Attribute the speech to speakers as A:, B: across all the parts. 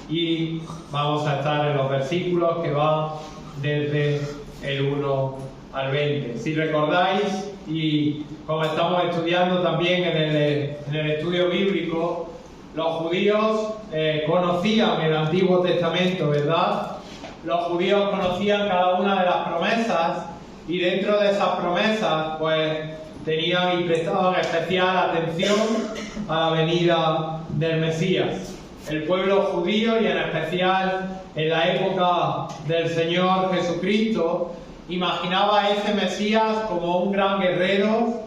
A: y vamos a estar en los versículos que van desde el 1 al 20. Si recordáis, y como estamos estudiando también en el estudio bíblico, los judíos conocían el Antiguo Testamento, ¿verdad? Los judíos conocían cada una de las promesas y dentro de esas promesas pues tenían y prestaban especial atención a la venida del Mesías. El pueblo judío, y en especial en la época del Señor Jesucristo, imaginaba a ese Mesías como un gran guerrero,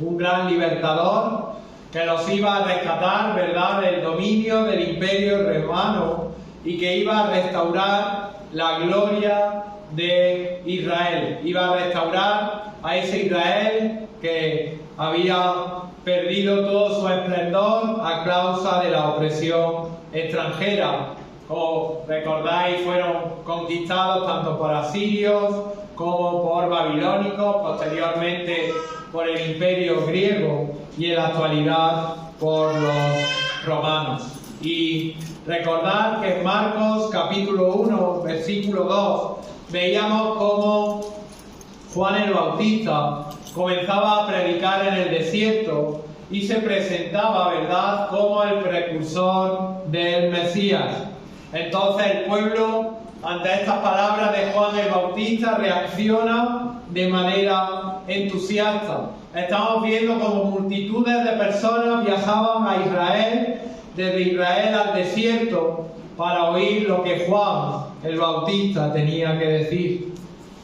A: un gran libertador, que los iba a rescatar, ¿verdad?, del dominio del Imperio Romano y que iba a restaurar la gloria de Israel. Iba a restaurar a ese Israel que había perdido todo su esplendor a causa de la opresión extranjera. Como recordáis, fueron conquistados tanto por asirios como por babilónicos, posteriormente por el imperio griego y en la actualidad por los romanos. Y recordad que en Marcos capítulo 1, versículo 2, veíamos cómo Juan el Bautista comenzaba a predicar en el desierto y se presentaba, ¿verdad?, como el precursor del Mesías. Entonces el pueblo, ante estas palabras de Juan el Bautista, reacciona de manera entusiasta. Estamos viendo como multitudes de personas viajaban a Israel, desde Israel al desierto, para oír lo que Juan el Bautista tenía que decir.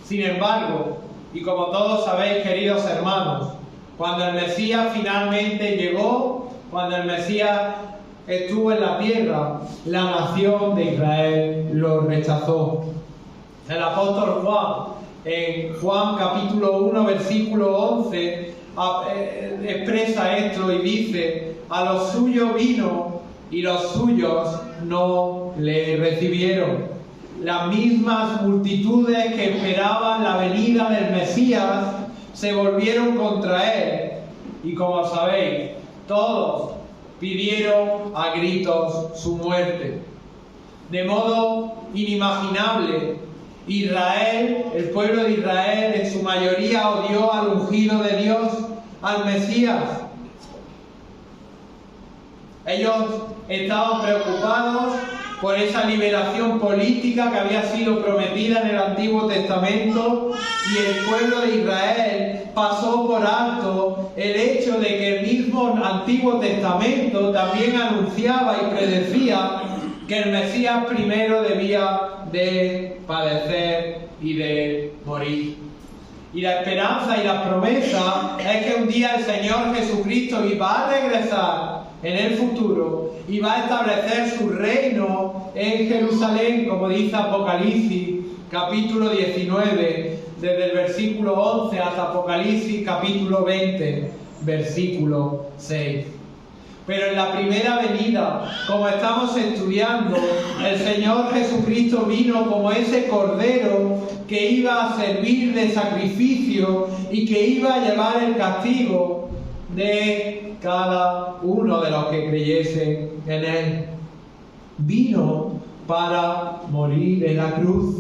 A: Sin embargo, y como todos sabéis, queridos hermanos, cuando el Mesías finalmente llegó, cuando el Mesías estuvo en la tierra, la nación de Israel lo rechazó. El apóstol Juan, en Juan capítulo 1, versículo 11, expresa esto y dice: a los suyos vino y los suyos no le recibieron. Las mismas multitudes que esperaban la venida del Mesías se volvieron contra él. Y como sabéis, todos pidieron a gritos su muerte. De modo inimaginable, Israel, el pueblo de Israel, en su mayoría odió al ungido de Dios, al Mesías. Ellos estaban preocupados por esa liberación política que había sido prometida en el Antiguo Testamento, y el pueblo de Israel pasó por alto el hecho de que el mismo Antiguo Testamento también anunciaba y predecía que el Mesías primero debía de padecer y de morir. Y la esperanza y la promesa es que un día el Señor Jesucristo iba a regresar en el futuro y va a establecer su reino en Jerusalén, como dice Apocalipsis capítulo 19, desde el versículo 11 hasta Apocalipsis capítulo 20, versículo 6. Pero en la primera venida, como estamos estudiando, el Señor Jesucristo vino como ese cordero que iba a servir de sacrificio y que iba a llevar el castigo de cada uno de los que creyesen en él. Vino para morir en la cruz.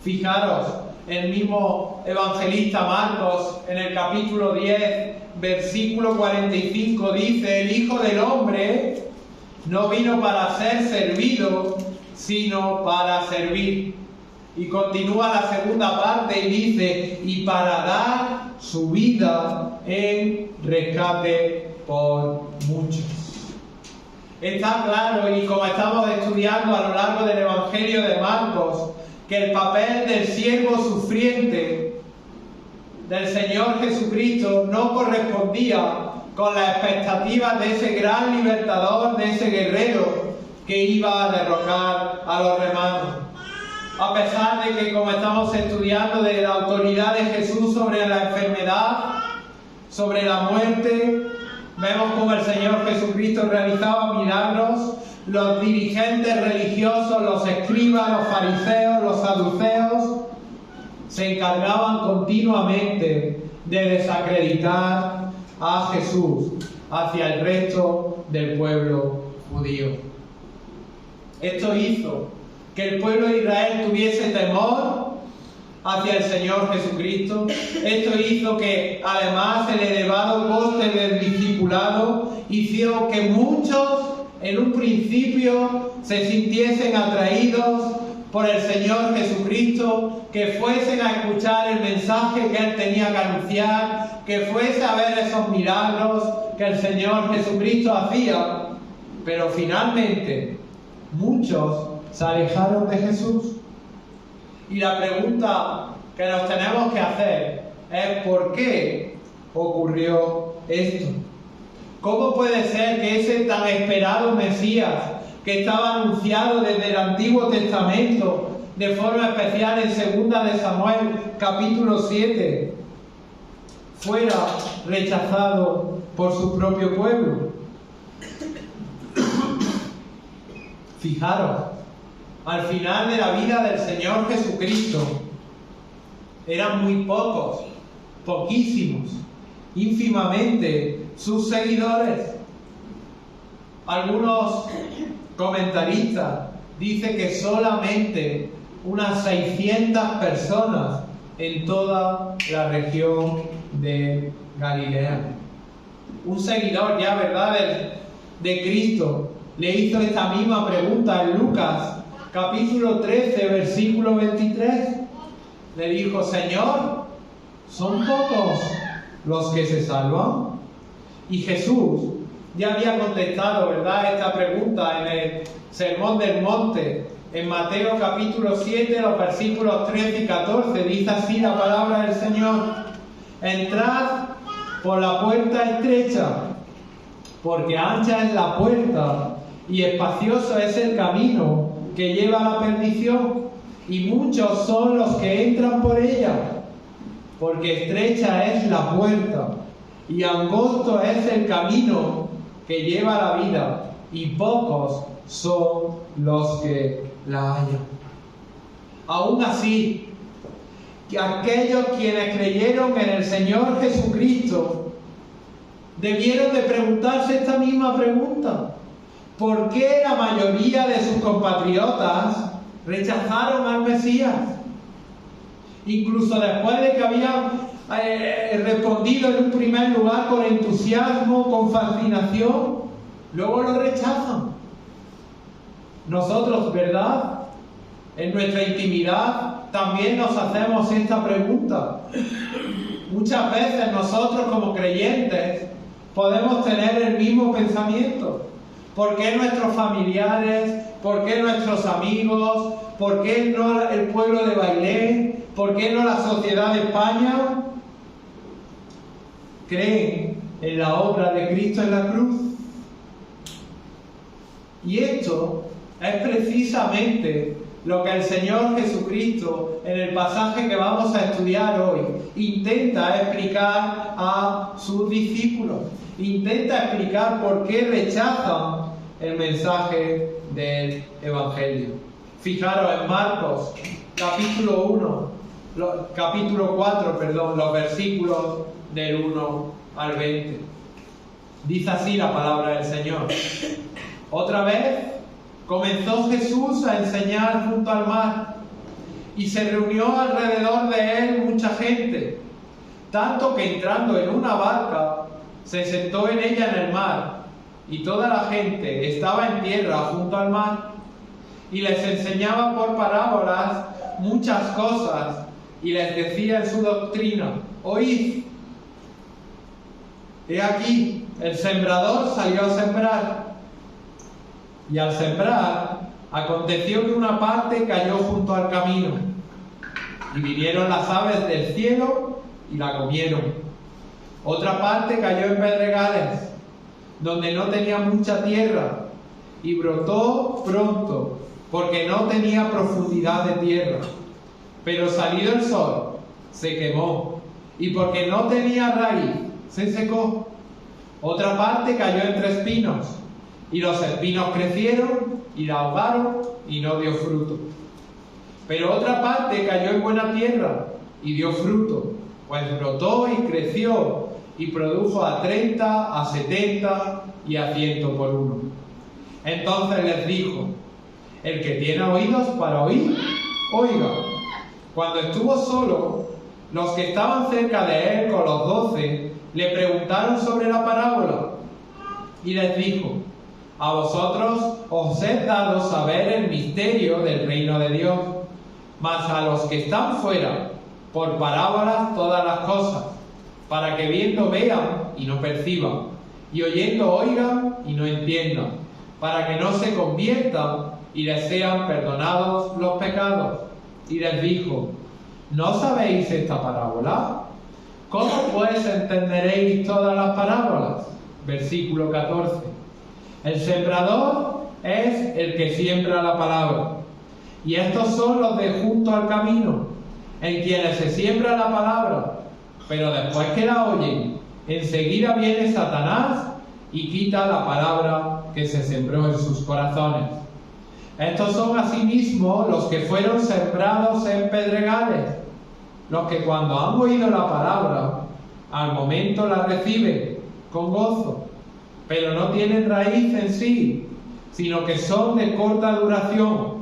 A: Fijaros, el mismo evangelista Marcos, en el capítulo 10, versículo 45, dice: el Hijo del Hombre no vino para ser servido, sino para servir. Y continúa la segunda parte y dice: y para dar su vida en rescate por muchos. Está claro, y como estamos estudiando a lo largo del Evangelio de Marcos, que el papel del siervo sufriente del Señor Jesucristo no correspondía con las expectativas de ese gran libertador, de ese guerrero que iba a derrocar a los romanos. A pesar de que, como estamos estudiando, de la autoridad de Jesús sobre la enfermedad, sobre la muerte, vemos cómo el Señor Jesucristo realizaba milagros. Los dirigentes religiosos, los escribas, los fariseos, los saduceos, se encargaban continuamente de desacreditar a Jesús hacia el resto del pueblo judío. Esto hizo que el pueblo de Israel tuviese temor hacia el Señor Jesucristo. Esto hizo que además el elevado coste del discipulado hizo que muchos en un principio se sintiesen atraídos por el Señor Jesucristo, que fuesen a escuchar el mensaje que Él tenía que anunciar, que fuese a ver esos milagros que el Señor Jesucristo hacía. Pero finalmente muchos se alejaron de Jesús. Y la pregunta que nos tenemos que hacer es: ¿por qué ocurrió esto? ¿Cómo puede ser que ese tan esperado Mesías, que estaba anunciado desde el Antiguo Testamento, de forma especial en 2 de Samuel, capítulo 7, fuera rechazado por su propio pueblo? Fijaros, al final de la vida del Señor Jesucristo, eran muy pocos, poquísimos, ínfimamente sus seguidores. Algunos comentaristas dicen que solamente unas 600 personas en toda la región de Galilea. Un seguidor ya, ¿verdad?, de Cristo le hizo esta misma pregunta en Lucas capítulo 13, versículo 23. Le dijo: Señor, ¿son pocos los que se salvan? Y Jesús ya había contestado, ¿verdad?, esta pregunta en el Sermón del Monte, en Mateo capítulo 7, los versículos 13 y 14. Dice así la palabra del Señor: entrad por la puerta estrecha, porque ancha es la puerta y espacioso es el camino que lleva a la perdición, y muchos son los que entran por ella, porque estrecha es la puerta y angosto es el camino que lleva a la vida, y pocos son los que la hallan. Aún así, que aquellos quienes creyeron en el Señor Jesucristo debieron de preguntarse esta misma pregunta: ¿por qué la mayoría de sus compatriotas rechazaron al Mesías? Incluso después de que habían respondido en un primer lugar con entusiasmo, con fascinación, luego lo rechazan. Nosotros, ¿verdad?, en nuestra intimidad también nos hacemos esta pregunta. Muchas veces nosotros como creyentes podemos tener el mismo pensamiento. ¿Por qué nuestros familiares? ¿Por qué nuestros amigos? ¿Por qué no el pueblo de Bailén? ¿Por qué no la sociedad de España creen en la obra de Cristo en la cruz? Y esto es precisamente lo que el Señor Jesucristo, en el pasaje que vamos a estudiar hoy, intenta explicar a sus discípulos. Intenta explicar por qué rechazan el mensaje del Evangelio. Fijaros en Marcos, capítulo 4, los versículos del 1 al 20. Dice así la palabra del Señor: otra vez comenzó Jesús a enseñar junto al mar, y se reunió alrededor de él mucha gente, tanto que entrando en una barca se sentó en ella en el mar, y toda la gente estaba en tierra junto al mar, y les enseñaba por parábolas muchas cosas, y les decía en su doctrina: oíd, he aquí, el sembrador salió a sembrar, y al sembrar aconteció que una parte cayó junto al camino, y vinieron las aves del cielo y la comieron. Otra parte cayó en pedregales, donde no tenía mucha tierra, y brotó pronto, porque no tenía profundidad de tierra. Pero salido el sol, se quemó, y porque no tenía raíz, se secó. Otra parte cayó entre espinos, y los espinos crecieron y la ahogaron, y no dio fruto. Pero otra parte cayó en buena tierra, y dio fruto, pues brotó y creció, y produjo a 30, a 70 y a 100 por uno. Entonces les dijo: El que tiene oídos para oír, oiga. Cuando estuvo solo, los que estaban cerca de él con los 12 le preguntaron sobre la parábola y les dijo: a vosotros os he dado saber el misterio del reino de Dios, mas a los que están fuera, por parábolas todas las cosas, para que viendo vean y no perciban, y oyendo oigan y no entiendan, para que no se conviertan y les sean perdonados los pecados. Y les dijo: ¿no sabéis esta parábola? ¿Cómo pues entenderéis todas las parábolas? Versículo 14. El sembrador es el que siembra la palabra. Y estos son los de junto al camino, en quienes se siembra la palabra, pero después que la oyen, enseguida viene Satanás y quita la palabra que se sembró en sus corazones. Estos son asimismo los que fueron sembrados en pedregales, los que cuando han oído la palabra, al momento la reciben con gozo, pero no tienen raíz en sí, sino que son de corta duración,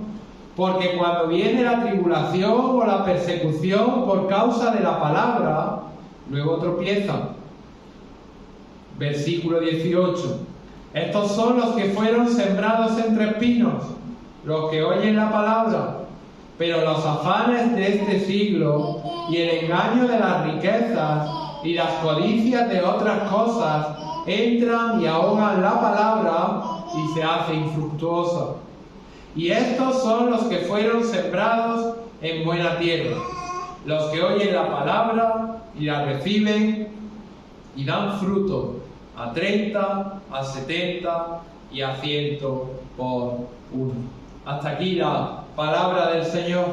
A: porque cuando viene la tribulación o la persecución por causa de la palabra, luego tropiezan. Versículo 18. Estos son los que fueron sembrados entre espinos, los que oyen la palabra, pero los afanes de este siglo y el engaño de las riquezas y las codicias de otras cosas entran y ahogan la palabra y se hace infructuosa. Y estos son los que fueron sembrados en buena tierra, los que oyen la palabra y la reciben y dan fruto a 30, a 70 y a 100 por uno. Hasta aquí la palabra del Señor.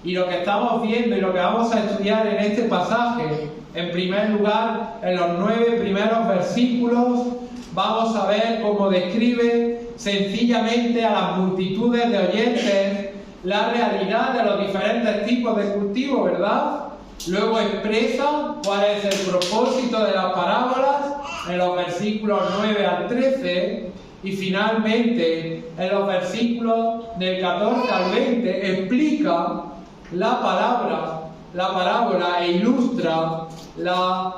A: Y lo que estamos viendo y lo que vamos a estudiar en este pasaje, en primer lugar, en los 9 primeros versículos, vamos a ver cómo describe sencillamente a las multitudes de oyentes la realidad de los diferentes tipos de cultivo, ¿verdad? Luego expresa cuál es el propósito de las parábolas en los versículos 9 al 13 y finalmente en los versículos del 14 al 20 explica la parábola e ilustra la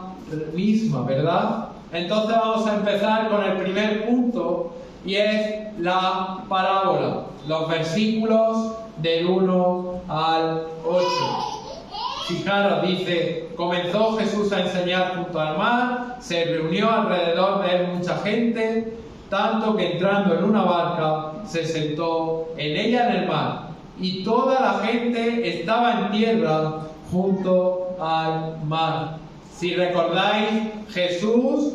A: misma, ¿verdad? Entonces vamos a empezar con el primer punto y es la parábola, los versículos del 1 al 8. Fijaros, dice: comenzó Jesús a enseñar junto al mar, se reunió alrededor de él mucha gente, tanto que entrando en una barca se sentó en ella en el mar, y toda la gente estaba en tierra junto al mar. Si recordáis, Jesús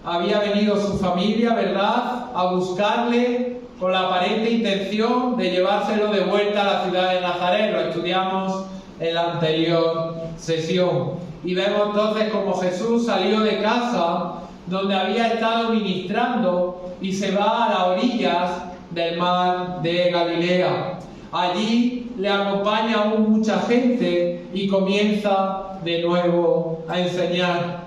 A: había venido su familia, ¿verdad?, a buscarle con la aparente intención de llevárselo de vuelta a la ciudad de Nazaret. Lo estudiamos en la anterior sesión. Y vemos entonces cómo Jesús salió de casa donde había estado ministrando y se va a las orillas del mar de Galilea. Allí le acompaña aún mucha gente y comienza de nuevo a enseñar.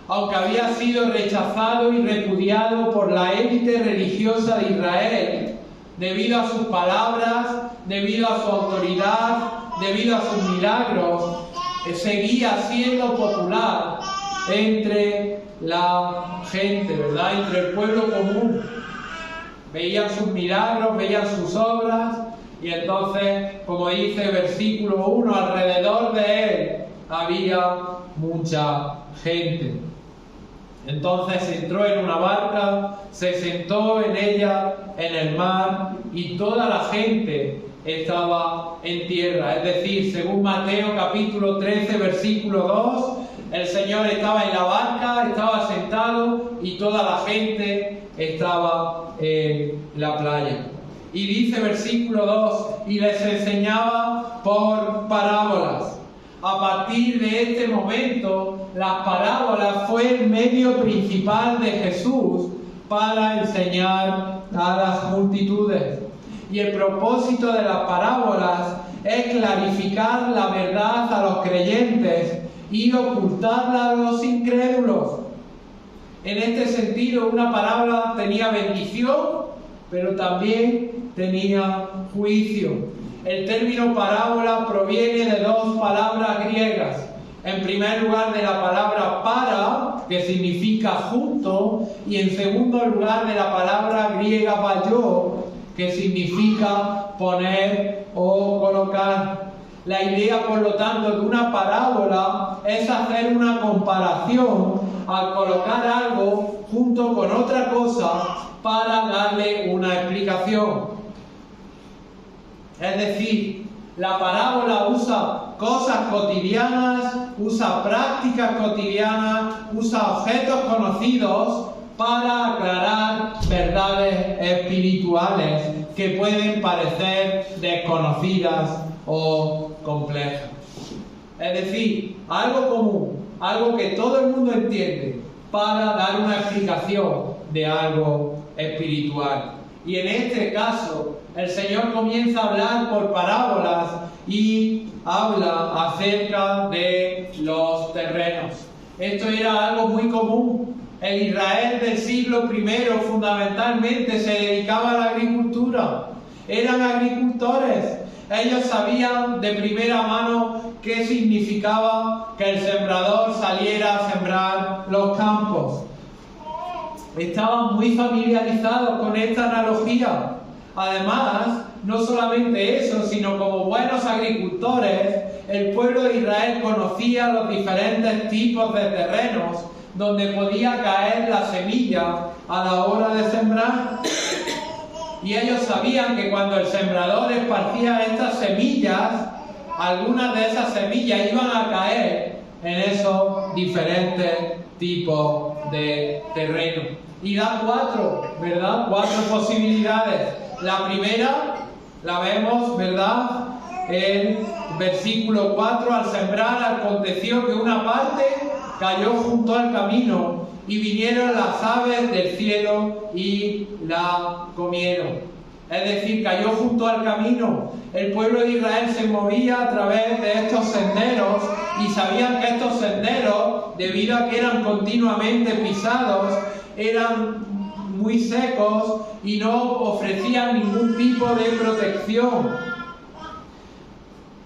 A: Aunque había sido rechazado y repudiado por la élite religiosa de Israel, debido a sus palabras, debido a su autoridad, debido a sus milagros, seguía siendo popular entre la gente, ¿verdad?, entre el pueblo común. Veían sus milagros, veían sus obras, y entonces, como dice versículo 1, alrededor de él había mucha gente. Entonces entró en una barca, se sentó en ella en el mar, y toda la gente estaba en tierra. Es decir, según Mateo capítulo 13, versículo 2, el Señor estaba en la barca, estaba sentado, y toda la gente estaba en la playa. Y dice versículo 2, y les enseñaba por parábolas. A partir de este momento, las parábolas fue el medio principal de Jesús para enseñar a las multitudes. Y el propósito de las parábolas es clarificar la verdad a los creyentes y ocultarla a los incrédulos. En este sentido, una parábola tenía bendición, pero también tenía juicio. El término parábola proviene de dos palabras griegas. En primer lugar, de la palabra para, que significa junto, y en segundo lugar, de la palabra griega bayo, que significa poner o colocar. La idea, por lo tanto, de una parábola es hacer una comparación al colocar algo junto con otra cosa para darle una explicación. Es decir, la parábola usa cosas cotidianas, usa prácticas cotidianas, usa objetos conocidos para aclarar verdades espirituales que pueden parecer desconocidas o complejas. Es decir, algo común, algo que todo el mundo entiende, para dar una explicación de algo espiritual. Y en este caso, el Señor comienza a hablar por parábolas y habla acerca de los terrenos. Esto era algo muy común. El Israel del siglo I fundamentalmente se dedicaba a la agricultura. Eran agricultores. Ellos sabían de primera mano qué significaba que el sembrador saliera a sembrar los campos. Estaban muy familiarizados con esta analogía. Además, no solamente eso, sino como buenos agricultores, el pueblo de Israel conocía los diferentes tipos de terrenos donde podía caer la semilla a la hora de sembrar. Y ellos sabían que cuando el sembrador esparcía estas semillas, algunas de esas semillas iban a caer en esos diferentes tipos de terreno. Y da ¿verdad? 4 posibilidades. La primera la vemos, ¿verdad? El versículo 4, al sembrar aconteció que una parte cayó junto al camino y vinieron las aves del cielo y la comieron. Es decir, cayó junto al camino. El pueblo de Israel se movía a través de estos senderos y sabían que estos senderos, debido a que eran continuamente pisados, eran muy secos y no ofrecían ningún tipo de protección.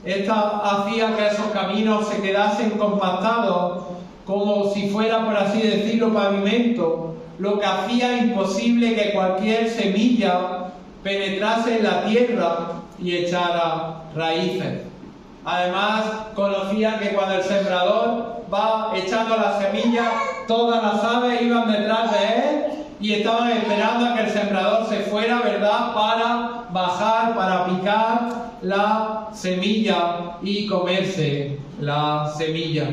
A: Esta hacía que esos caminos se quedasen compactados como si fuera, por así decirlo, pavimento, lo que hacía imposible que cualquier semilla penetrase en la tierra y echara raíces. Además, conocían que cuando el sembrador va echando la semilla, todas las aves iban detrás de él y estaban esperando a que el sembrador se fuera, ¿verdad?, para bajar, para picar la semilla y comerse la semilla.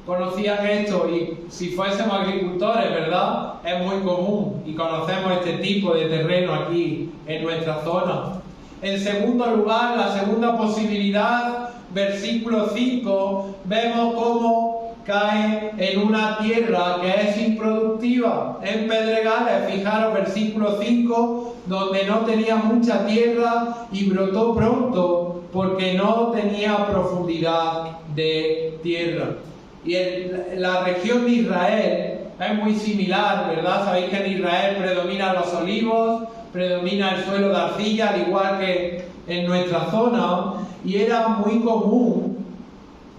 A: Conocían esto y si fuésemos agricultores, ¿verdad?, es muy común y conocemos este tipo de terreno aquí en nuestra zona. En segundo lugar, la segunda posibilidad, versículo 5, vemos cómo cae en una tierra que es improductiva, en pedregales. Fijaros, versículo 5, donde no tenía mucha tierra y brotó pronto porque no tenía profundidad de tierra. Y en la región de Israel es muy similar, ¿verdad? Sabéis que en Israel predominan los olivos, predomina el suelo de arcilla, al igual que en nuestra zona, y era muy común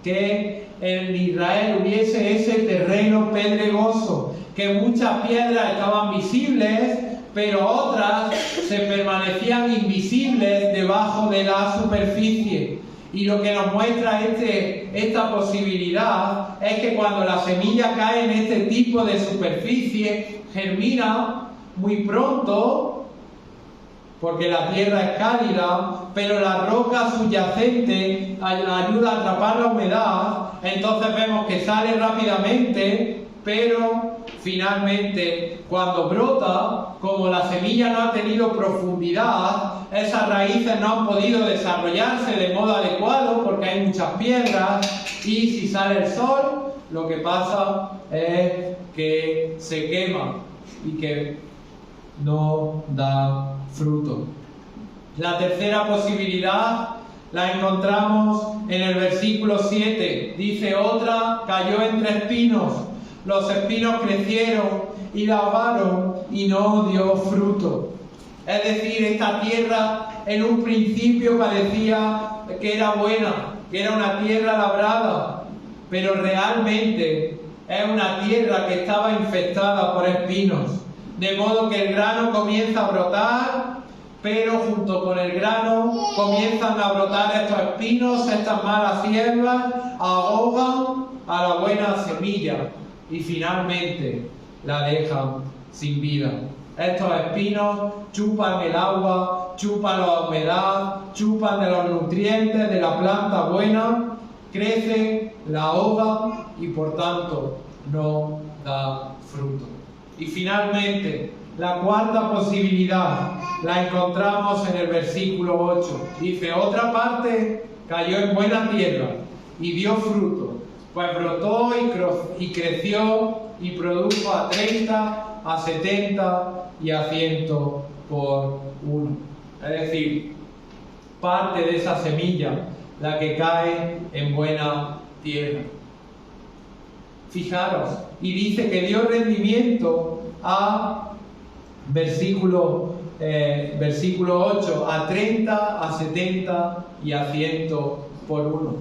A: que en Israel hubiese ese terreno pedregoso, que muchas piedras estaban visibles, pero otras se permanecían invisibles debajo de la superficie. Y lo que nos muestra esta posibilidad es que cuando la semilla cae en este tipo de superficie, germina muy pronto, porque la tierra es cálida, pero la roca subyacente ayuda a atrapar la humedad, entonces vemos que sale rápidamente, pero finalmente cuando brota, como la semilla no ha tenido profundidad, esas raíces no han podido desarrollarse de modo adecuado porque hay muchas piedras, y si sale el sol, lo que pasa es que se quema y que no da fruto. La tercera posibilidad la encontramos en el versículo 7. Dice: otra cayó entre espinos. Los espinos crecieron y la ahogaron y no dio fruto. Es decir, esta tierra en un principio parecía que era buena, que era una tierra labrada, pero realmente es una tierra que estaba infestada por espinos, de modo que el grano comienza a brotar, pero junto con el grano comienzan a brotar estos espinos, estas malas hierbas, ahogan a la buena semilla y finalmente la dejan sin vida. Estos espinos chupan el agua, chupan la humedad, chupan de los nutrientes de la planta buena, crecen, la ahogan y por tanto no da fruto. Y finalmente, la cuarta posibilidad la encontramos en el versículo 8. Dice, otra parte cayó en buena tierra y dio fruto, pues brotó y creció y produjo a 30, a 70 y a 100 por uno. Es decir, parte de esa semilla, la que cae en buena tierra. Fijaros, y dice que dio rendimiento a versículo 8, a 30, a 70 y a 100 por uno.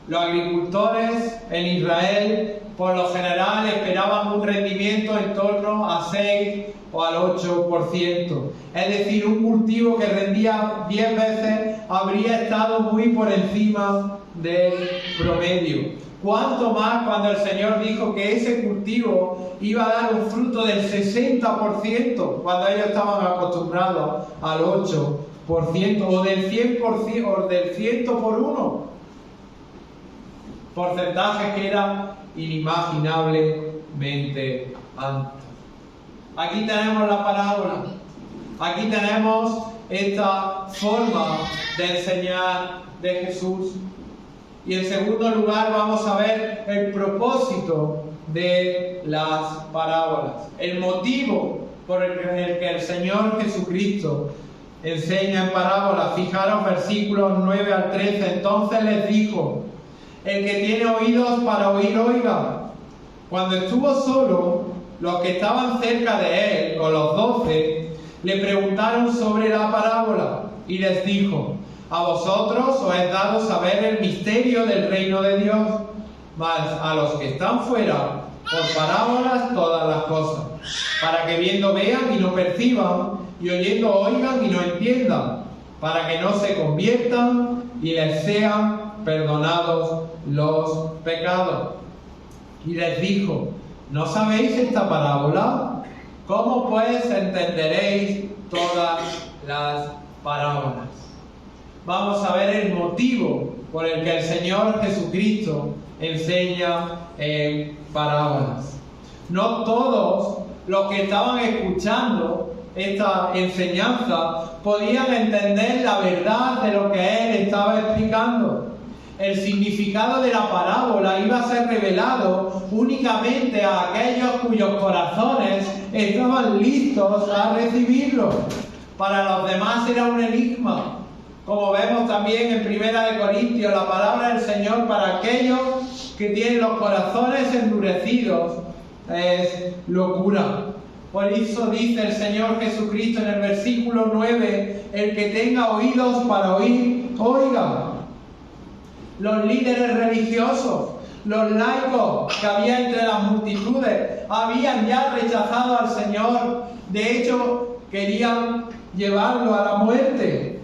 A: Los agricultores en Israel por lo general esperaban un rendimiento en torno a 6 o al 8%. Es decir, un cultivo que rendía 10 veces habría estado muy por encima del promedio. Cuánto más cuando el Señor dijo que ese cultivo iba a dar un fruto del 60%, cuando ellos estaban acostumbrados al 8%, o del 100%, o del 100 por uno. Porcentajes que eran inimaginablemente altos. Aquí tenemos la parábola. Aquí tenemos esta forma de enseñar de Jesús. Y en segundo lugar vamos a ver el propósito de las parábolas. El motivo por el que el Señor Jesucristo enseña en parábolas. Fijaros versículos 9 al 13. Entonces les dijo, el que tiene oídos para oír, oiga. Cuando estuvo solo, los que estaban cerca de él, con los 12, le preguntaron sobre la parábola y les dijo, a vosotros os es dado saber el misterio del reino de Dios, mas a los que están fuera, por parábolas todas las cosas, para que viendo vean y no perciban, y oyendo oigan y no entiendan, para que no se conviertan y les sean perdonados los pecados. Y les dijo, ¿no sabéis esta parábola? ¿Cómo pues entenderéis todas las parábolas? Vamos a ver el motivo por el que el Señor Jesucristo enseña en parábolas. No todos los que estaban escuchando esta enseñanza podían entender la verdad de lo que Él estaba explicando. El significado de la parábola iba a ser revelado únicamente a aquellos cuyos corazones estaban listos a recibirlo. Para los demás era un enigma. Como vemos también en 1 Corintios, la palabra del Señor para aquellos que tienen los corazones endurecidos es locura. Por eso dice el Señor Jesucristo en el versículo 9, el que tenga oídos para oír, oiga. Los líderes religiosos, los laicos que había entre las multitudes, habían ya rechazado al Señor. De hecho, querían llevarlo a la muerte.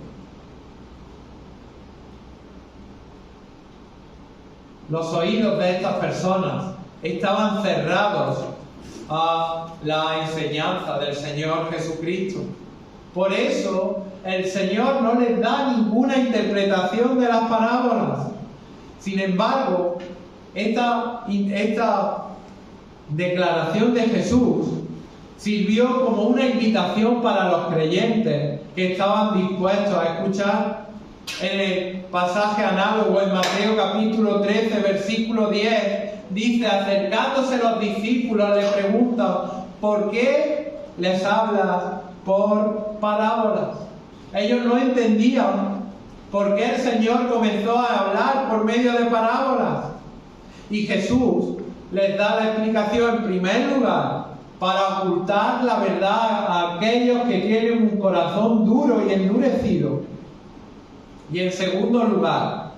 A: Los oídos de estas personas estaban cerrados a la enseñanza del Señor Jesucristo. Por eso el Señor no les da ninguna interpretación de las parábolas. Sin embargo, esta declaración de Jesús sirvió como una invitación para los creyentes que estaban dispuestos a escuchar. En el pasaje análogo en Mateo capítulo 13, versículo 10, dice, acercándose los discípulos le preguntan, ¿por qué les hablas por parábolas? Ellos no entendían por qué el Señor comenzó a hablar por medio de parábolas. Y Jesús les da la explicación en primer lugar, para ocultar la verdad a aquellos que tienen un corazón duro y endurecido. Y en segundo lugar,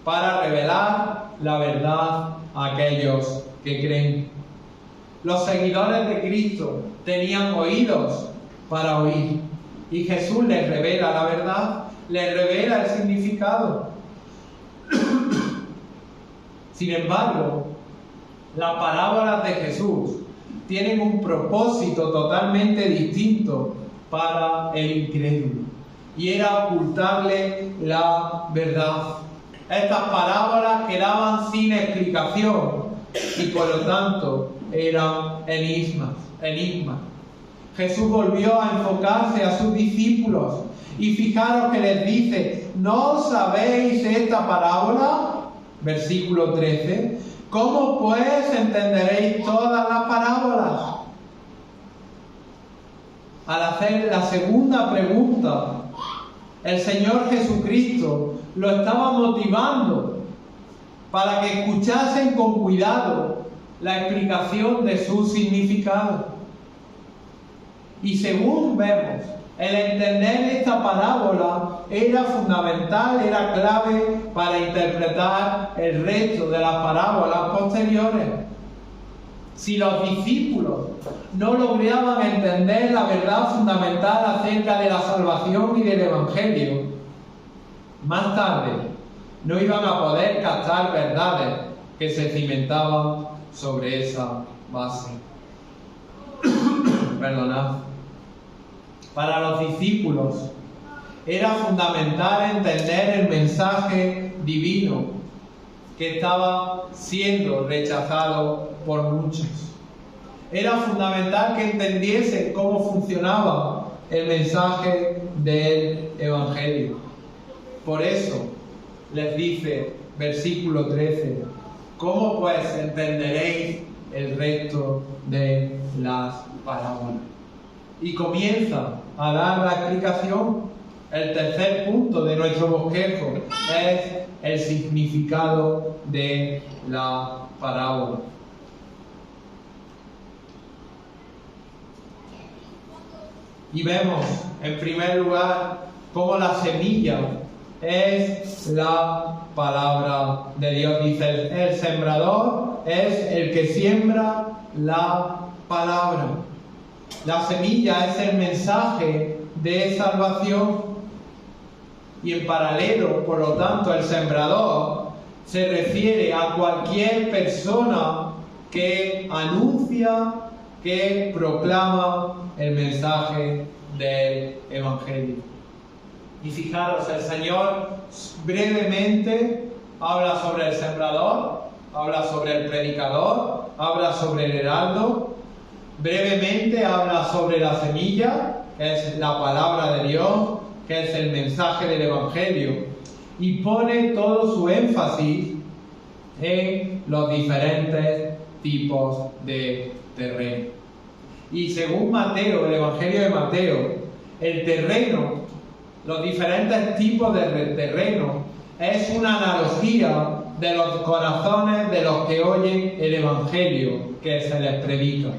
A: para revelar la verdad a aquellos que creen. Los seguidores de Cristo tenían oídos para oír, y Jesús les revela la verdad, les revela el significado. Sin embargo, las parábolas de Jesús tienen un propósito totalmente distinto para el incrédulo, y era ocultarle la verdad. Estas parábolas quedaban sin explicación y por lo tanto eran enigmas. Jesús volvió a enfocarse a sus discípulos y fijaros que les dice: ¿no sabéis esta parábola? Versículo 13. ¿Cómo pues entenderéis todas las parábolas? Al hacer la segunda pregunta, el Señor Jesucristo lo estaba motivando para que escuchasen con cuidado la explicación de su significado. Y según vemos, el entender esta parábola era fundamental, era clave para interpretar el resto de las parábolas posteriores. Si los discípulos no lograban entender la verdad fundamental acerca de la salvación y del Evangelio, más tarde no iban a poder captar verdades que se cimentaban sobre esa base. Perdonad. Para los discípulos era fundamental entender el mensaje divino que estaba siendo rechazado por muchos. Era fundamental que entendiesen cómo funcionaba el mensaje del Evangelio. Por eso les dice, versículo 13, ¿cómo pues entenderéis el resto de las parábolas? Y comienza a dar la explicación. El tercer punto de nuestro bosquejo es el significado de la parábola. Y vemos, en primer lugar, cómo la semilla es la palabra de Dios. Dice, el sembrador es el que siembra la palabra. La semilla es el mensaje de salvación. Y en paralelo, por lo tanto, el sembrador se refiere a cualquier persona que anuncia, que proclama el mensaje del Evangelio. Y fijaros, el Señor brevemente habla sobre el sembrador, habla sobre el predicador, habla sobre el heraldo, brevemente habla sobre la semilla, que es la palabra de Dios, que es el mensaje del Evangelio, y pone todo su énfasis en los diferentes tipos de terreno. Y según Mateo, el Evangelio de Mateo, el terreno, los diferentes tipos de terreno, es una analogía de los corazones de los que oyen el Evangelio que se les predica.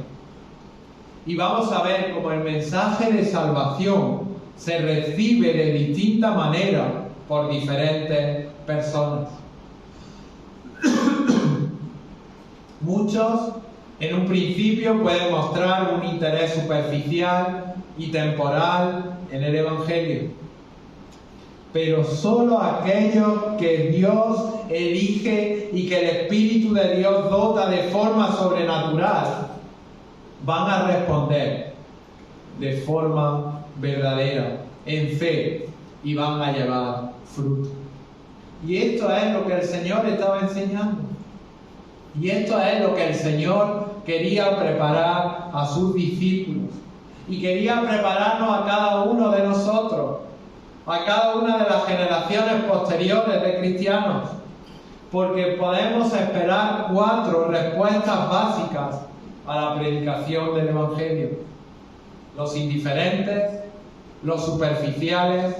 A: Y vamos a ver cómo el mensaje de salvación se recibe de distinta manera por diferentes personas. Muchos en un principio pueden mostrar un interés superficial y temporal en el Evangelio, pero solo aquellos que Dios elige y que el Espíritu de Dios dota de forma sobrenatural van a responder de forma verdadera, en fe, y van a llevar fruto. Y esto es lo que el Señor estaba enseñando. Y esto es lo que el Señor quería preparar a sus discípulos. Y quería prepararnos a cada uno de nosotros, a cada una de las generaciones posteriores de cristianos. Porque podemos esperar 4 respuestas básicas a la predicación del Evangelio: los indiferentes, los superficiales,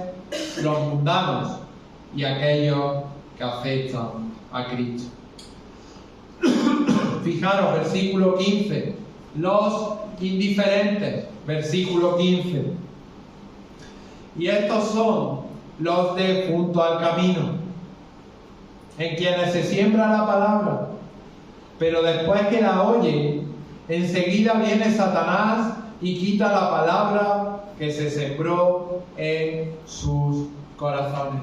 A: los mundanos y aquellos que aceptan a Cristo. Fijaros, versículo 15. los indiferentes, versículo 15. Y estos son los de junto al camino, en quienes se siembra la palabra, pero después que la oyen, enseguida viene Satanás y quita la palabra que se sembró en sus corazones.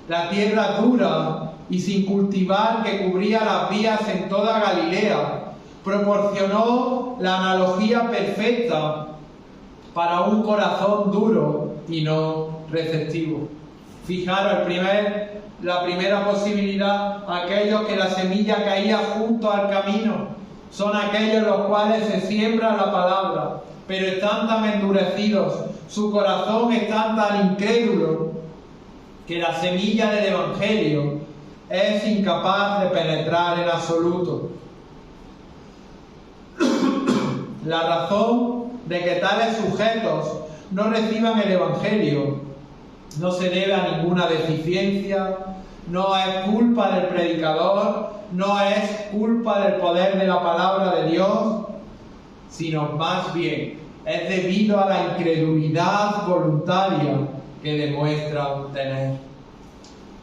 A: La tierra dura y sin cultivar que cubría las vías en toda Galilea proporcionó la analogía perfecta para un corazón duro y no receptivo. Fijaros, la primera posibilidad, aquellos que la semilla caía junto al camino, son aquellos los cuales se siembra la palabra, pero están tan endurecidos, su corazón está tan incrédulo, que la semilla del Evangelio es incapaz de penetrar en absoluto. La razón de que tales sujetos no reciban el Evangelio no se debe a ninguna deficiencia, no es culpa del predicador, no es culpa del poder de la palabra de Dios, sino más bien es debido a la incredulidad voluntaria que demuestran tener.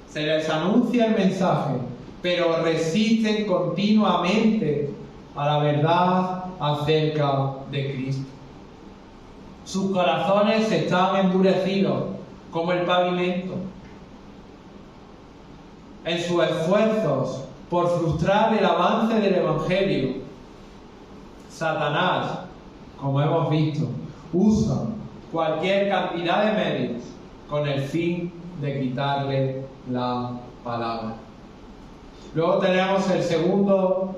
A: Se les anuncia el mensaje, pero resisten continuamente a la verdad acerca de Cristo. Sus corazones están endurecidos como el pavimento. En sus esfuerzos por frustrar el avance del Evangelio, Satanás, como hemos visto, usa cualquier cantidad de medios con el fin de quitarle la palabra. Luego tenemos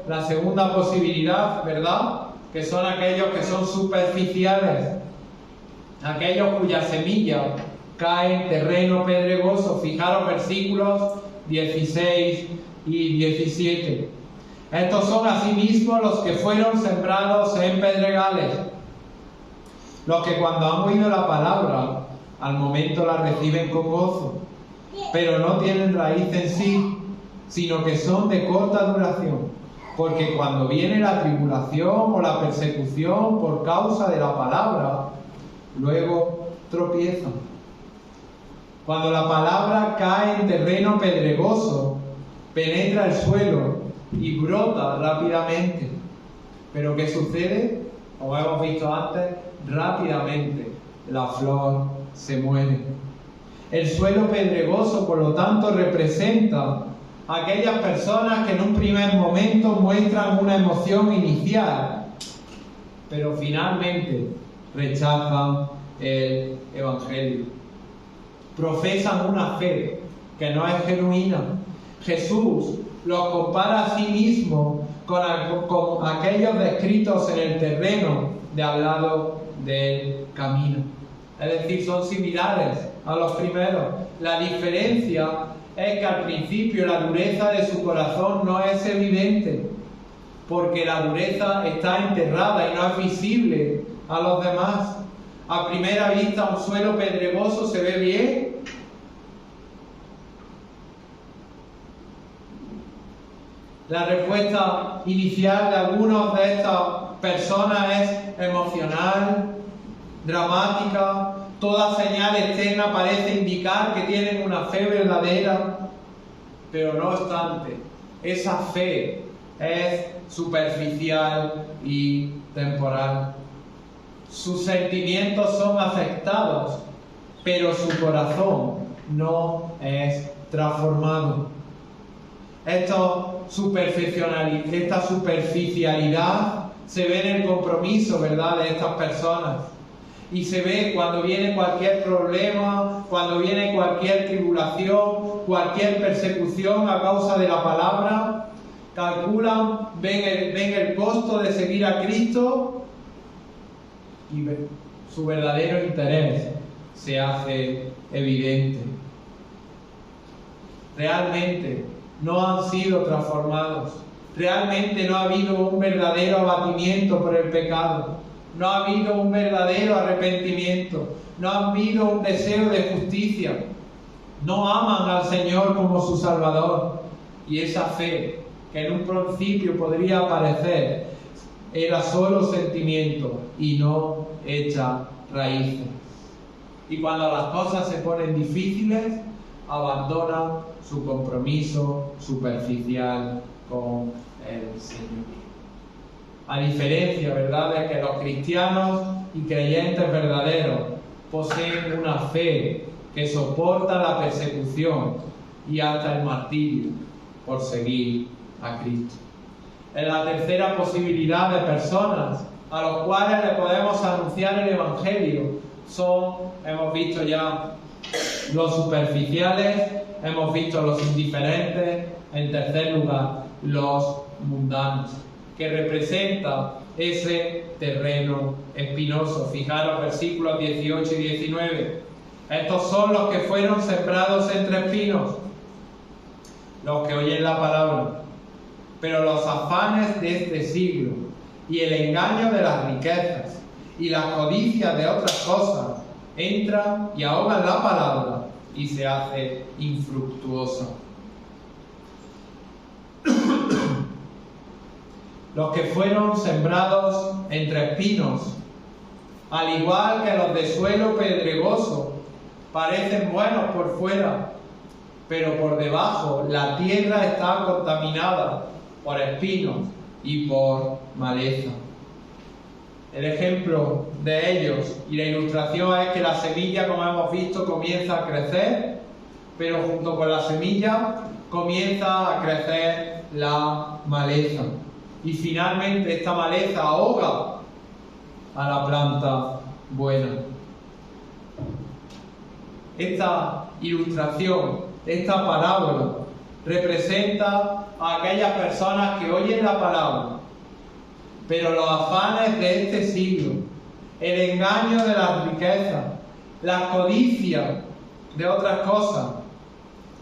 A: la segunda posibilidad, ¿verdad? Que son aquellos que son superficiales, aquellos cuya semilla cae en terreno pedregoso. Fijaros versículos 16 y 17. Estos son asimismo los que fueron sembrados en pedregales, los que cuando han oído la palabra, al momento la reciben con gozo, pero no tienen raíz en sí, sino que son de corta duración, porque cuando viene la tribulación o la persecución por causa de la palabra, luego tropiezan. Cuando la palabra cae en terreno pedregoso, penetra el suelo y brota rápidamente. Pero ¿qué sucede? Como hemos visto antes, rápidamente la flor se muere. El suelo pedregoso, por lo tanto, representa a aquellas personas que en un primer momento muestran una emoción inicial, pero finalmente rechazan el Evangelio. Profesan una fe que no es genuina. Jesús los compara a sí mismo con aquellos descritos en el terreno de al lado del camino. Es decir, son similares a los primeros. La diferencia es que al principio la dureza de su corazón no es evidente, porque la dureza está enterrada y no es visible a los demás. A primera vista un suelo pedregoso se ve bien. La respuesta inicial de algunas de estas personas es emocional, dramática. Toda señal externa parece indicar que tienen una fe verdadera, pero no obstante, esa fe es superficial y temporal. Sus sentimientos son afectados, pero su corazón no es transformado. Esta superficialidad se ve en el compromiso, ¿verdad?, de estas personas. Y se ve cuando viene cualquier problema, cuando viene cualquier tribulación, cualquier persecución a causa de la palabra, calculan, ven el costo de seguir a Cristo y su verdadero interés se hace evidente. Realmente no han sido transformados. Realmente no ha habido un verdadero abatimiento por el pecado. No ha habido un verdadero arrepentimiento. No ha habido un deseo de justicia. No aman al Señor como su Salvador. Y esa fe, que en un principio podría parecer era solo sentimiento y no echa raíces. Y cuando las cosas se ponen difíciles, abandona su compromiso superficial con el Señor. A diferencia, ¿verdad?, de que los cristianos y creyentes verdaderos poseen una fe que soporta la persecución y hasta el martirio por seguir a Cristo. Es la tercera posibilidad de personas a los cuales le podemos anunciar el Evangelio. Hemos visto ya los superficiales, hemos visto los indiferentes, en tercer lugar, los mundanos, que representa ese terreno espinoso. Fijaros versículos 18 y 19. Estos son los que fueron sembrados entre espinos, los que oyen la palabra, pero los afanes de este siglo y el engaño de las riquezas y la codicia de otras cosas entran y ahogan la palabra y se hace infructuosa. Los que fueron sembrados entre espinos, al igual que los de suelo pedregoso, parecen buenos por fuera, pero por debajo la tierra está contaminada por espinos y por maleza. El ejemplo de ellos y la ilustración es que la semilla, como hemos visto, comienza a crecer, pero junto con la semilla comienza a crecer la maleza. Y finalmente esta maleza ahoga a la planta buena. Esta ilustración, esta parábola, representa a aquellas personas que oyen la palabra, pero los afanes de este siglo, el engaño de las riquezas, la codicia de otras cosas,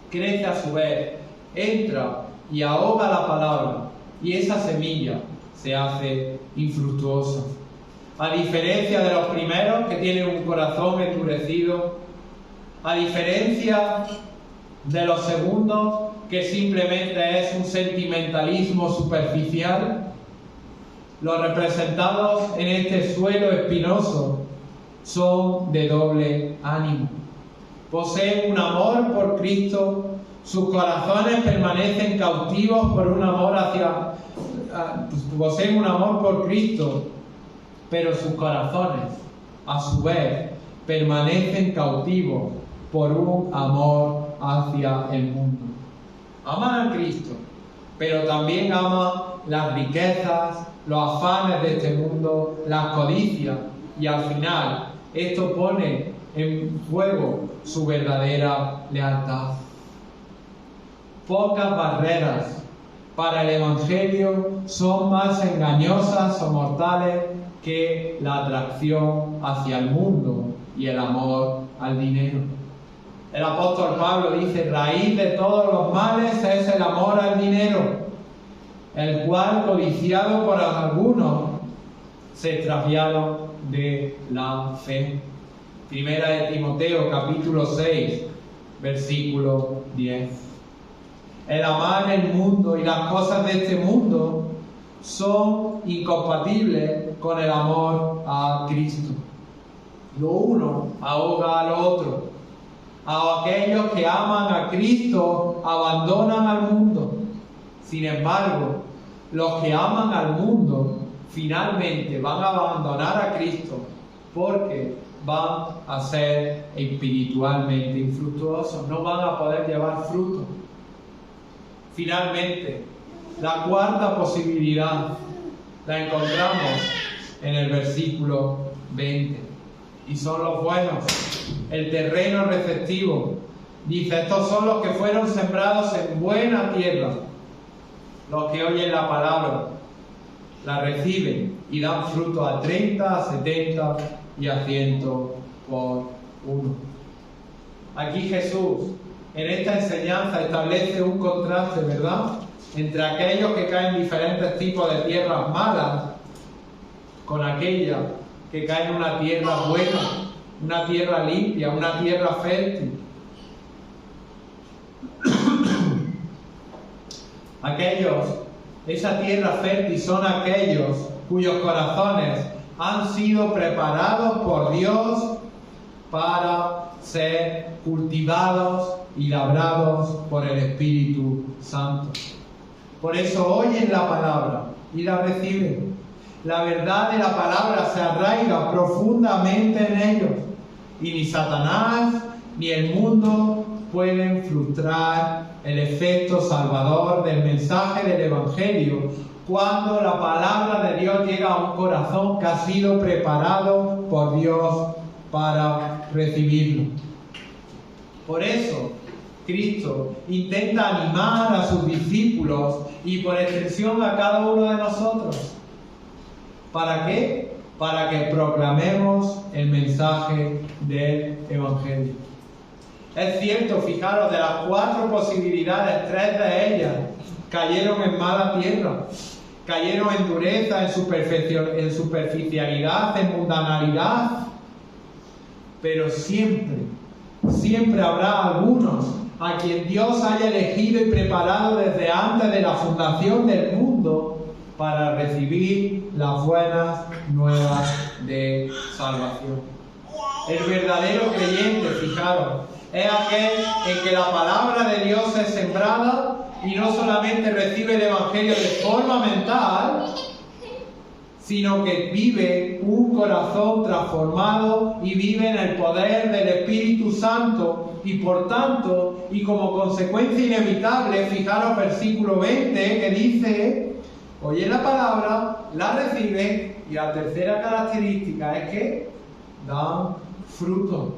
A: crece a su vez, entra y ahoga la palabra, y esa semilla se hace infructuosa. A diferencia de los primeros, que tienen un corazón endurecido, a diferencia de los segundos, que simplemente es un sentimentalismo superficial, los representados en este suelo espinoso son de doble ánimo. Poseen un amor por Cristo, sus corazones permanecen cautivos por un amor poseen un amor por Cristo, pero sus corazones, a su vez, permanecen cautivos por un amor hacia el mundo. Aman a Cristo, pero también aman las riquezas, los afanes de este mundo, las codicias, y al final esto pone en juego su verdadera lealtad. Pocas barreras para el Evangelio son más engañosas o mortales que la atracción hacia el mundo y el amor al dinero. El apóstol Pablo dice: raíz de todos los males es el amor al dinero, el cual, codiciado por algunos, se extraviaron de la fe. Primera de Timoteo, capítulo 6, versículo 10. El amar el mundo y las cosas de este mundo son incompatibles con el amor a Cristo. Lo uno ahoga al otro. A aquellos que aman a Cristo abandonan al mundo. Sin embargo, los que aman al mundo finalmente van a abandonar a Cristo porque van a ser espiritualmente infructuosos, no van a poder llevar fruto. Finalmente, la cuarta posibilidad la encontramos en el versículo 20, y son los buenos, el terreno receptivo. Dice: estos son los que fueron sembrados en buena tierra, los que oyen la palabra, la reciben y dan fruto a 30, a 70 y a 100 por uno. Aquí Jesús, en esta enseñanza, establece un contraste, ¿verdad?, entre aquellos que caen en diferentes tipos de tierras malas con aquella que cae en una tierra buena, una tierra limpia, una tierra fértil. Esa tierra fértil son aquellos cuyos corazones han sido preparados por Dios para ser cultivados y labrados por el Espíritu Santo. Por eso oyen la palabra y la reciben. La verdad de la palabra se arraiga profundamente en ellos, y ni Satanás ni el mundo pueden frustrar el efecto salvador del mensaje del Evangelio cuando la palabra de Dios llega a un corazón que ha sido preparado por Dios para recibirlo. Por eso, Cristo intenta animar a sus discípulos y por extensión a cada uno de nosotros. ¿Para qué? Para que proclamemos el mensaje del Evangelio. Es cierto, fijaros, de las 4 posibilidades, 3 de ellas cayeron en mala tierra, cayeron en dureza, en superficialidad, en mundanalidad, pero siempre habrá algunos a quien Dios haya elegido y preparado desde antes de la fundación del mundo para recibir las buenas nuevas de salvación. El verdadero creyente, fijaros, es aquel en que la palabra de Dios es sembrada y no solamente recibe el Evangelio de forma mental, sino que vive un corazón transformado y vive en el poder del Espíritu Santo, y por tanto, y como consecuencia inevitable, fijaros versículo 20 que dice: oye la palabra, la reciben, y la tercera característica es que dan fruto.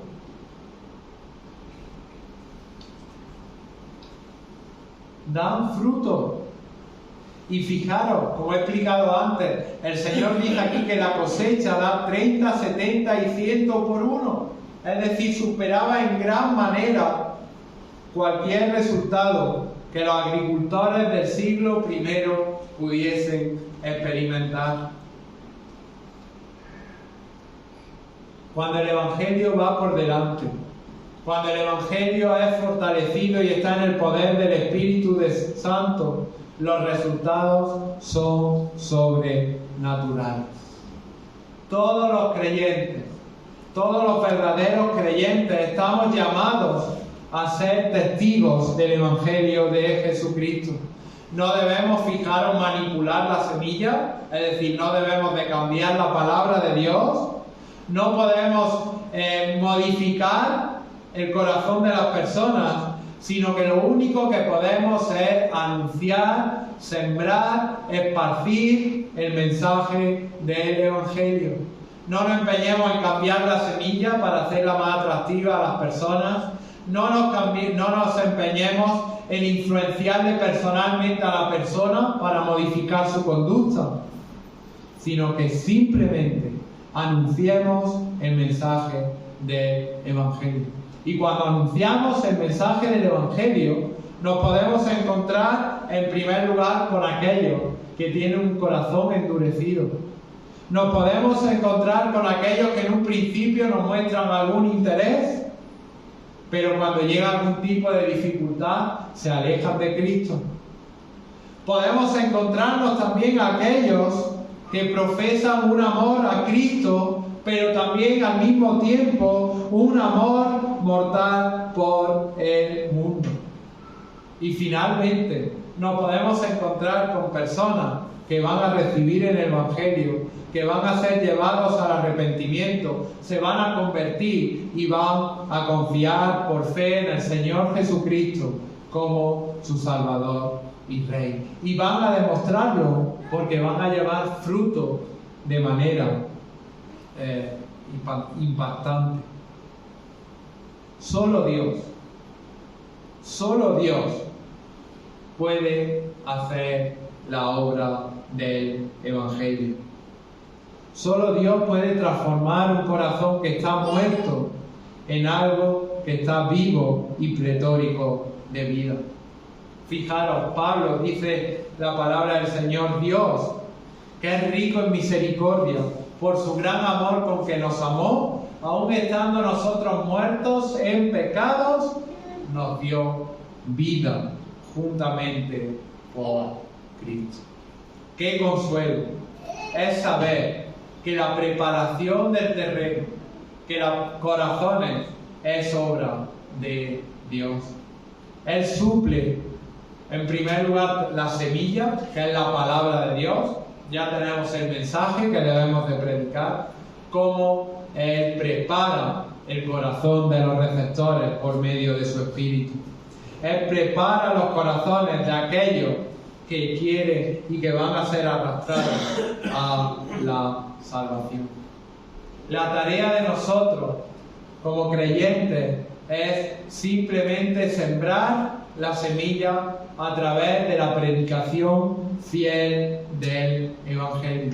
A: Dan fruto. Y fijaros, como he explicado antes, el Señor dice aquí que la cosecha da 30, 70 y 100 por uno. Es decir, superaba en gran manera cualquier resultado que los agricultores del siglo I pudiesen experimentar. Cuando el Evangelio va por delante, cuando el Evangelio es fortalecido y está en el poder del Espíritu Santo, los resultados son sobrenaturales. Todos los creyentes, todos los verdaderos creyentes estamos llamados a ser testigos del Evangelio de Jesucristo. No debemos, fijaros, manipular la semilla, es decir, no debemos de cambiar la palabra de Dios, no podemos modificar el corazón de las personas, sino que lo único que podemos es anunciar, sembrar, esparcir el mensaje del Evangelio. No nos empeñemos en cambiar la semilla para hacerla más atractiva a las personas. No nos empeñemos en influenciarle personalmente a la persona para modificar su conducta, sino que simplemente anunciemos el mensaje del Evangelio. Y cuando anunciamos el mensaje del Evangelio, nos podemos encontrar en primer lugar con aquellos que tienen un corazón endurecido. Nos podemos encontrar con aquellos que en un principio nos muestran algún interés, pero cuando llega algún tipo de dificultad se alejan de Cristo. Podemos encontrarnos también aquellos que profesan un amor a Cristo, pero también al mismo tiempo un amor mortal por el mundo. Y finalmente nos podemos encontrar con personas que van a recibir el Evangelio, que van a ser llevados al arrepentimiento, se van a convertir y van a confiar por fe en el Señor Jesucristo como su Salvador y Rey. Y van a demostrarlo porque van a llevar fruto de manera impactante. Solo Dios puede hacer la obra del Evangelio. Solo Dios puede transformar un corazón que está muerto en algo que está vivo y pletórico de vida. Fijaros, Pablo dice la palabra del Señor: Dios, que es rico en misericordia, por su gran amor con que nos amó, aun estando nosotros muertos en pecados, nos dio vida juntamente con Cristo. ¡Qué consuelo! es saber que la preparación del terreno, que los corazones, es obra de Dios. Él suple, en primer lugar, la semilla, que es la palabra de Dios. Ya tenemos el mensaje que debemos de predicar, cómo Él prepara el corazón de los receptores por medio de su Espíritu. Él prepara los corazones de aquellos que quieren y que van a ser arrastrados a la salvación. La tarea de nosotros, como creyentes, es simplemente sembrar la semilla a través de la predicación fiel del Evangelio.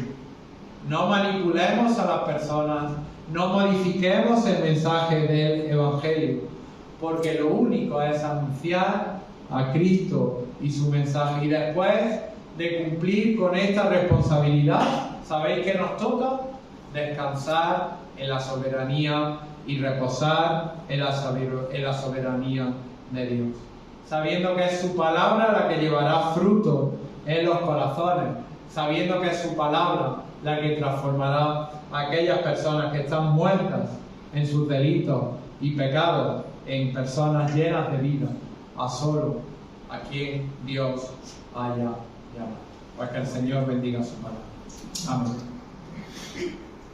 A: No manipulemos a las personas, no modifiquemos el mensaje del Evangelio, porque lo único es anunciar a Cristo y su mensaje. Y después de cumplir con esta responsabilidad, ¿sabéis qué nos toca? Descansar en la soberanía y reposar en la soberanía de Dios, sabiendo que es su palabra la que llevará fruto en los corazones, sabiendo que es su palabra la que transformará a aquellas personas que están muertas en sus delitos y pecados en personas llenas de vida, a solo a quien Dios haya llamado. Pues que el Señor bendiga su palabra. Amén.